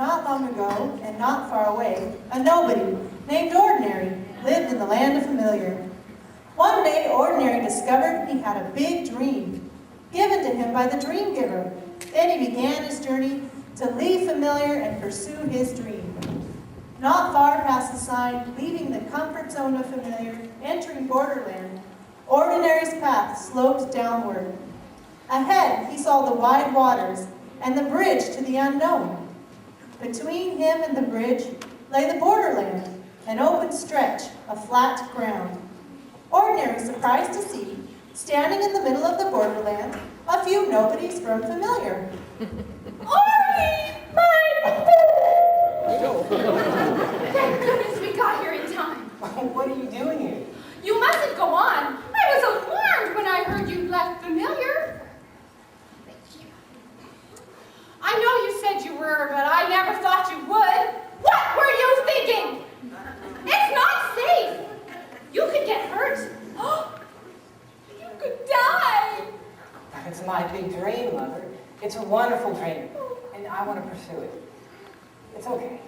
Not long ago, and not far away, a nobody named Ordinary lived in the land of familiar. One day, Ordinary discovered he had a big dream, given to him by the Dreamgiver. Then he began his journey to leave familiar and pursue his dream. Not far past the sign, leaving the comfort zone of familiar, entering borderland, Ordinary's path sloped downward. Ahead, he saw the wide waters and the bridge to the unknown. Between him and the bridge lay the borderland, an open stretch of flat ground. Ordinary was surprised to see, standing in the middle of the borderland, a few nobodies from familiar. Orny, mine! Thank goodness we got here in time. What are you doing here? You mustn't go on. I was alarmed when I heard you left familiar. I know you said you were, but I never thought you would. What were you thinking? It's not safe. You could get hurt. You could die. It's my big dream, Mother. It's a wonderful dream, and I want to pursue it. It's okay.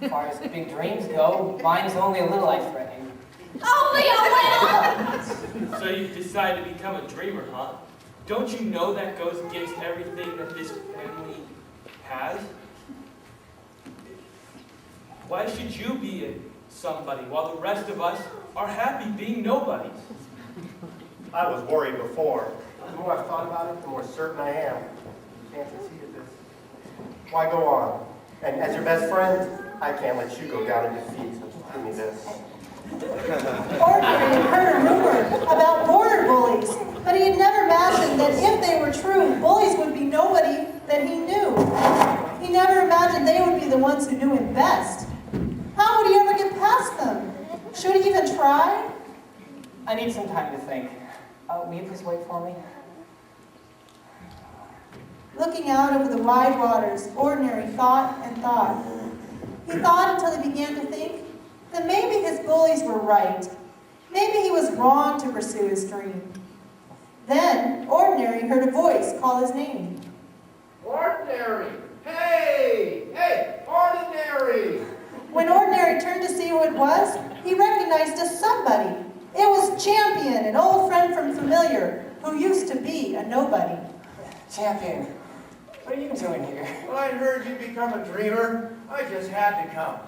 As far as big dreams go, mine's only a little life-threatening. Only a little? So you've decided to become a dreamer, huh? Don't you know that goes against everything that this family has? Why should you be a somebody while the rest of us are happy being nobodies? I was worried before. The more I've thought about it, the more certain I am. Can't succeed at this. Why go on? And as your best friend, I can't let you go down in defeat. So just give me this. Ordinary had heard a rumor about border bullies, but he had never imagined that if they were true, bullies would be nobody that he knew. He never imagined they would be the ones who knew him best. How would he ever get past them? Should he even try? I need some time to think. Will you please wait for me? Looking out over the wide waters, Ordinary thought and thought. He thought until he began to think that maybe his bullies were right. Maybe he was wrong to pursue his dream. Then, Ordinary heard a voice call his name. Ordinary! Hey! Hey! Ordinary! When Ordinary turned to see who it was, he recognized a somebody. It was Champion, an old friend from Familiar, who used to be a nobody. Champion, what are you doing here? Well, I heard you become a dreamer. I just had to come.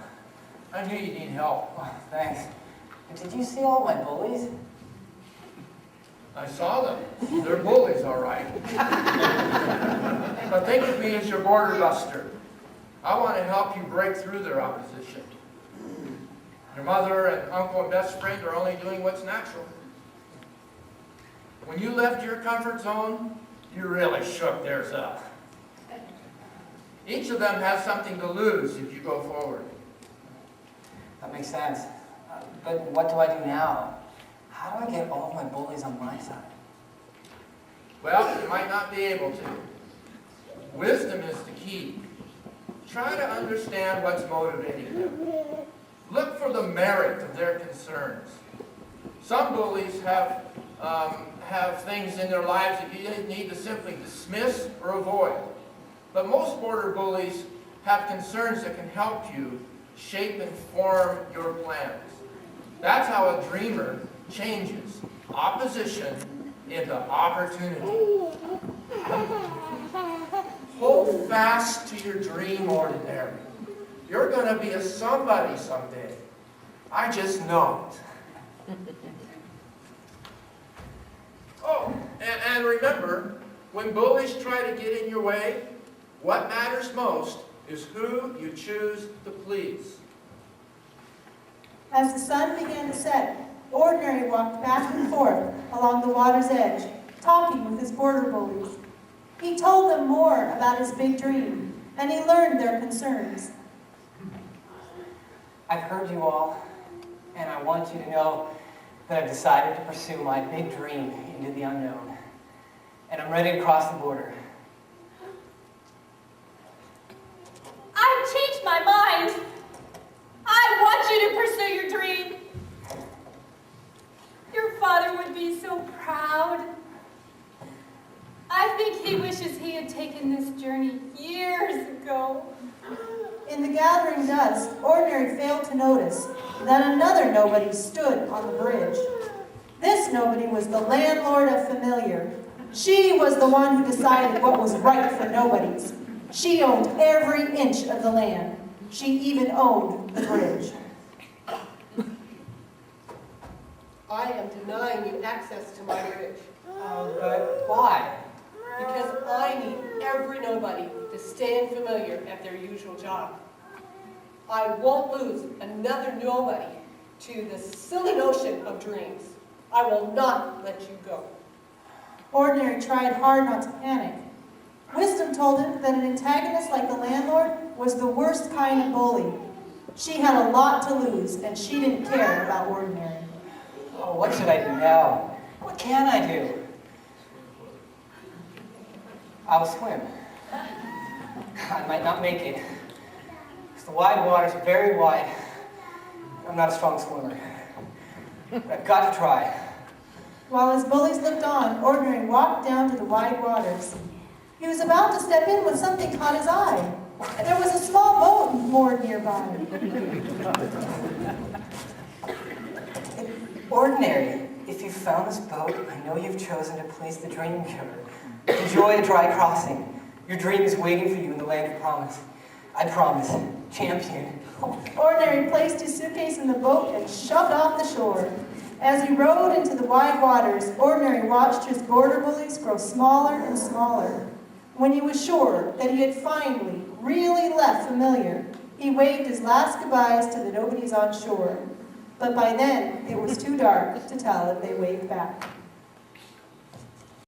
I knew you'd need help. Oh, thanks. Did you see all my bullies? I saw them. They're bullies, all right. But think of me as your border buster. I want to help you break through their opposition. Your mother and uncle and best friend are only doing what's natural. When you left your comfort zone, you really shook theirs up. Each of them has something to lose if you go forward. That makes sense. But what do I do now? How do I get all my bullies on my side? Well, you might not be able to. Wisdom is the key. Try to understand what's motivating them. Look for the merit of their concerns. Some bullies have things in their lives that you need to simply dismiss or avoid. But most border bullies have concerns that can help you shape and form your plans. That's how a dreamer changes opposition into opportunity. Hold fast to your dream, Ordinary. You're going to be a somebody someday. I just know it. Oh, and remember, when bullies try to get in your way, what matters most is who you choose to please. As the sun began to set, Ordinary walked back and forth along the water's edge, talking with his border bullies. He told them more about his big dream, and he learned their concerns. I've heard you all, and I want you to know that I've decided to pursue my big dream into the unknown. And I'm ready to cross the border. I've changed my mind. I want you to pursue your dream. Your father would be so proud. I think he wishes he had taken this journey years ago. In the gathering dusk, Ordinary failed to notice that another nobody stood on the bridge. This nobody was the landlord of Familiar. She was the one who decided what was right for nobodies. She owned every inch of the land. She even owned the bridge. I am denying you access to my bridge But why? because I need every nobody to stay in Familiar at their usual job. I won't lose another nobody to the silly notion of dreams. I will not let you go. Ordinary tried hard not to panic. Wisdom told him that an antagonist like the landlord was the worst kind of bully. She had a lot to lose, and she didn't care about Ordinary. Oh, what should I do now? What can I do? I'll swim. I might not make it. 'Cause the wide waters are very wide. I'm not a strong swimmer. But I've got to try. While his bullies looked on, Ordinary walked down to the wide waters. He was about to step in when something caught his eye. There was a small boat moored nearby. Ordinary, if you found this boat, I know you've chosen to please the Dreamgiver. Enjoy a dry crossing. Your dream is waiting for you in the land of promise. I promise. Champion. Ordinary placed his suitcase in the boat and shoved off the shore. As he rowed into the wide waters, Ordinary watched his border bullies grow smaller and smaller. When he was sure that he had finally, really left Familiar, he waved his last goodbyes to the nobodies on shore. But by then, it was too dark to tell if they waved back.